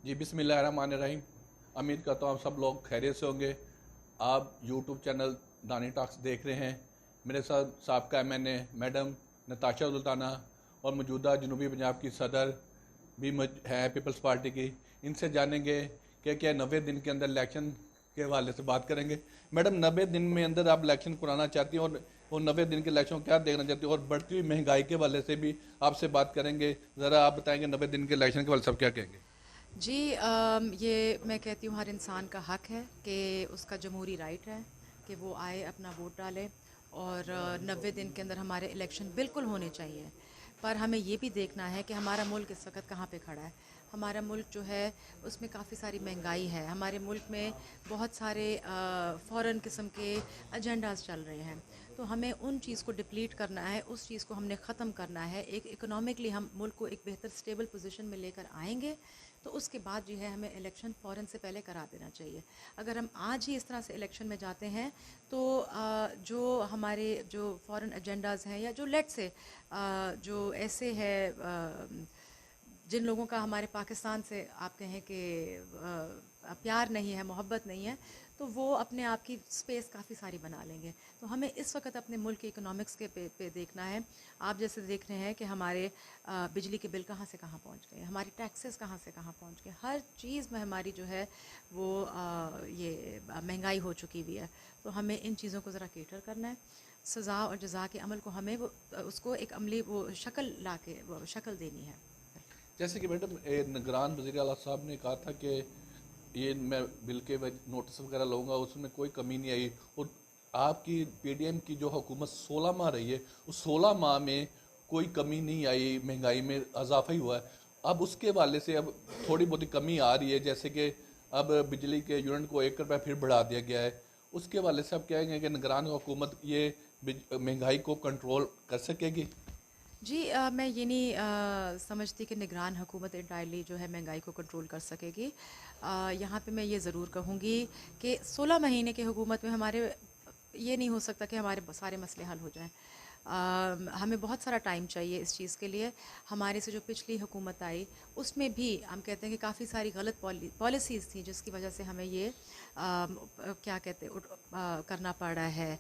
जी बिस्मिल्लाहिर्रहमानिर्रहीम। उम्मीद करता हूँ आप सब लोग खैरियत से होंगे। आप यूट्यूब चैनल दानी टॉक्स देख रहे हैं। मेरे साथ साबका MNA मैडम नताशा सुल्ताना और मौजूदा जनूबी पंजाब की सदर भी हैं पीपल्स पार्टी की। इनसे जानेंगे कि क्या 90 दिन के अंदर इलेक्शन के हवाले से बात करेंगे। मैडम, 90 दिन में अंदर आप इलेक्शन कराना चाहती हैं और वो 90 दिन के इलेक्शन क्या देखना चाहती हैं, और बढ़ती हुई महंगाई के हवाले से भी आपसे बात करेंगे। ज़रा आप बताएंगे 90 दिन के इलेक्शन के हवाले से आप क्या कहेंगे। जी ये मैं कहती हूँ हर इंसान का हक है कि उसका जमहूरी राइट है कि वो आए अपना वोट डाले और 90 दिन के अंदर हमारे इलेक्शन बिल्कुल होने चाहिए। पर हमें ये भी देखना है कि हमारा मुल्क इस वक्त कहाँ पे खड़ा है। हमारा मुल्क जो है उसमें काफ़ी सारी महंगाई है। हमारे मुल्क में बहुत सारे फ़ॉरेन किस्म के एजेंडाज चल रहे हैं। तो हमें उन चीज़ को डिप्लीट करना है, उस चीज़ को हमने ख़त्म करना है। एक इकोनॉमिकली हम मुल्क को एक बेहतर स्टेबल पोजीशन में लेकर आएंगे तो उसके बाद जो है हमें इलेक्शन फ़ौरन से पहले करा देना चाहिए। अगर हम आज ही इस तरह से इलेक्शन में जाते हैं तो जो हमारे जो फ़ॉरेन एजेंडाज़ हैं या जो लेट से जो ऐसे है जिन लोगों का हमारे पाकिस्तान से आप कहें कि प्यार नहीं है, मोहब्बत नहीं है, तो वो अपने आप की स्पेस काफ़ी सारी बना लेंगे। तो हमें इस वक्त अपने मुल्क के इकोनॉमिक्स के पे देखना है। आप जैसे देख रहे हैं कि हमारे बिजली के बिल कहाँ से कहाँ पहुँच गए, हमारी टैक्सेस कहाँ से कहाँ पहुँच गए, हर चीज़ में हमारी जो है वो ये महंगाई हो चुकी हुई है। तो हमें इन चीज़ों को ज़रा केटर करना है। सज़ा और जज़ा के अमल को हमें वो उसको एक अमली वो शक्ल ला के वो शक्ल देनी है। जैसे कि मैडम निगरान वज़ीर आला साहब ने कहा था कि ये मैं बिल के नोटिस वगैरह लूँगा, उसमें कोई कमी नहीं आई। और आपकी PDM की जो हुकूमत 16 माह रही है, उस 16 माह में कोई कमी नहीं आई, महंगाई में इजाफा ही हुआ है। अब उसके वाले से अब थोड़ी बहुत ही कमी आ रही है, जैसे कि अब बिजली के यूनिट को 1 रुपया फिर बढ़ा दिया गया है। उसके वाले से आप कहेंगे कि निगरान हुकूमत ये महंगाई को कंट्रोल कर सकेगी। जी मैं ये नहीं समझती कि निगरान हुकूमत इंटायरली जो है महंगाई को कंट्रोल कर सकेगी। यहाँ पे मैं ये ज़रूर कहूँगी कि 16 महीने की हुकूमत में हमारे ये नहीं हो सकता कि हमारे सारे मसले हल हो जाएं। हमें बहुत सारा टाइम चाहिए इस चीज़ के लिए। हमारे से जो पिछली हुकूमत आई उसमें भी हम कहते हैं कि काफ़ी सारी गलत पॉलिसीज़ थी जिसकी वजह से हमें ये क्या कहते हैं करना पड़ा है,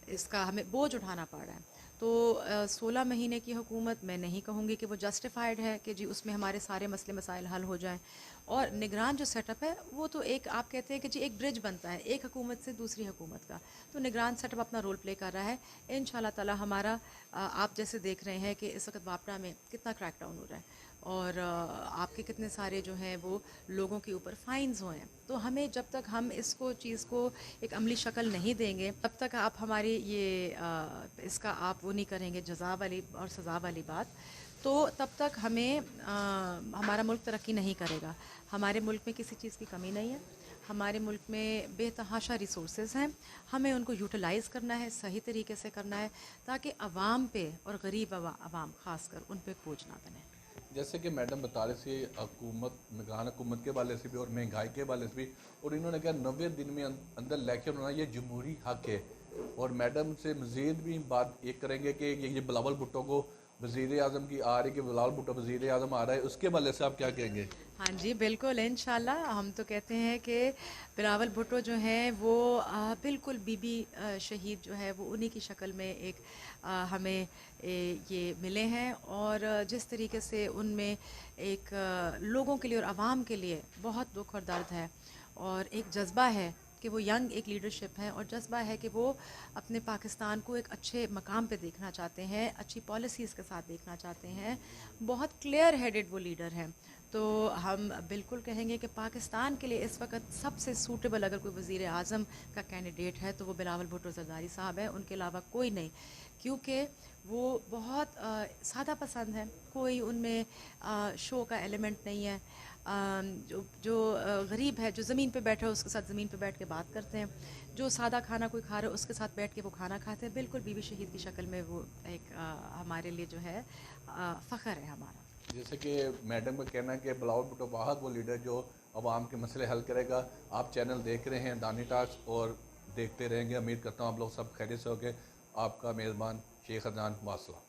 इसका हमें बोझ उठाना पड़ रहा है। तो 16 महीने की हुकूमत मैं नहीं कहूँगी कि वो जस्टिफाइड है कि जी उसमें हमारे सारे मसले मसाइल हल हो जाएं। और निगरान जो सेटअप है वो तो एक आप कहते हैं कि जी एक ब्रिज बनता है एक हुकूमत से दूसरी हुकूमत का। तो निगरान सेटअप अपना रोल प्ले कर रहा है। इंशाल्लाह ताला हमारा आप जैसे देख रहे हैं कि इस वक्त वापडा में कितना क्रैकडाउन हो रहा है और आपके कितने सारे जो हैं वो लोगों के ऊपर फाइन्स हुए हैं। तो हमें जब तक हम इसको चीज़ को एक अमली शक्ल नहीं देंगे तब तक आप हमारी ये इसका आप वो नहीं करेंगे जज़ा वाली और सज़ा वाली बात, तो तब तक हमें हमारा मुल्क तरक्की नहीं करेगा। हमारे मुल्क में किसी चीज़ की कमी नहीं है। हमारे मुल्क में बेतहाशा रिसोर्सेज हैं। हमें उनको यूटिलाइज़ करना है, सही तरीके से करना है ताकि अवाम पे और गरीब अवाम ख़ासकर उन पे बोझ ना बने। जैसे कि मैडम बता रहे थे हुकूमत निगरान हुकूमत के वाले से भी और महंगाई के वाले से भी, और इन्होंने कहा 90 दिन में अंदर इलेक्शन होना ये जमहूरी हक है। और मैडम से मज़ीद भी बात ये करेंगे कि ये बिलावल भुट्टो को वज़ीर आज़म की आ रही कि बिलावल भुट्टो वज़ीर आज़म आ रहा है, उसके वाले से आप क्या कहेंगे। हाँ जी बिल्कुल इंशाल्लाह। हम तो कहते हैं कि बिलावल भुट्टो जो हैं वो बिल्कुल बीबी शहीद जो है वो उन्हीं की शक्ल में एक हमें ये मिले हैं। और जिस तरीके से उनमें एक लोगों के लिए और आवाम के लिए बहुत दुख और दर्द है और एक जज्बा है कि वो यंग एक लीडरशिप है और जज्बा है कि वो अपने पाकिस्तान को एक अच्छे मकाम पे देखना चाहते हैं, अच्छी पॉलिसीज़ के साथ देखना चाहते हैं। बहुत क्लियर हेडेड वो लीडर हैं। तो हम बिल्कुल कहेंगे कि पाकिस्तान के लिए इस वक्त सबसे सूटेबल अगर कोई वज़ीर आज़म का कैंडिडेट है तो वो बिलावल भुट्टो ज़रदारी साहब है, उनके अलावा कोई नहीं। क्योंकि वो बहुत सादा पसंद है, कोई उनमें शो का एलिमेंट नहीं है। जो गरीब है, जो ज़मीन पे बैठा है उसके साथ ज़मीन पे बैठ के बात करते हैं, जो सादा खाना कोई खा रहा है उसके साथ बैठ के वो खाना खाते हैं। बिल्कुल बीबी शहीद की शक्ल में वो एक हमारे लिए जो है फ़ख्र है हमारा। जैसे कि मैडम का कहना है कि बिलावल भुट्टो वाहद वो लीडर जो आवाम के मसले हल करेगा। आप चैनल देख रहे हैं दानी टॉक्स और देखते रहेंगे। उम्मीद करता हूँ आप लोग सब खैरियत से होंगे। आपका मेज़बान शेख अदनान वासला।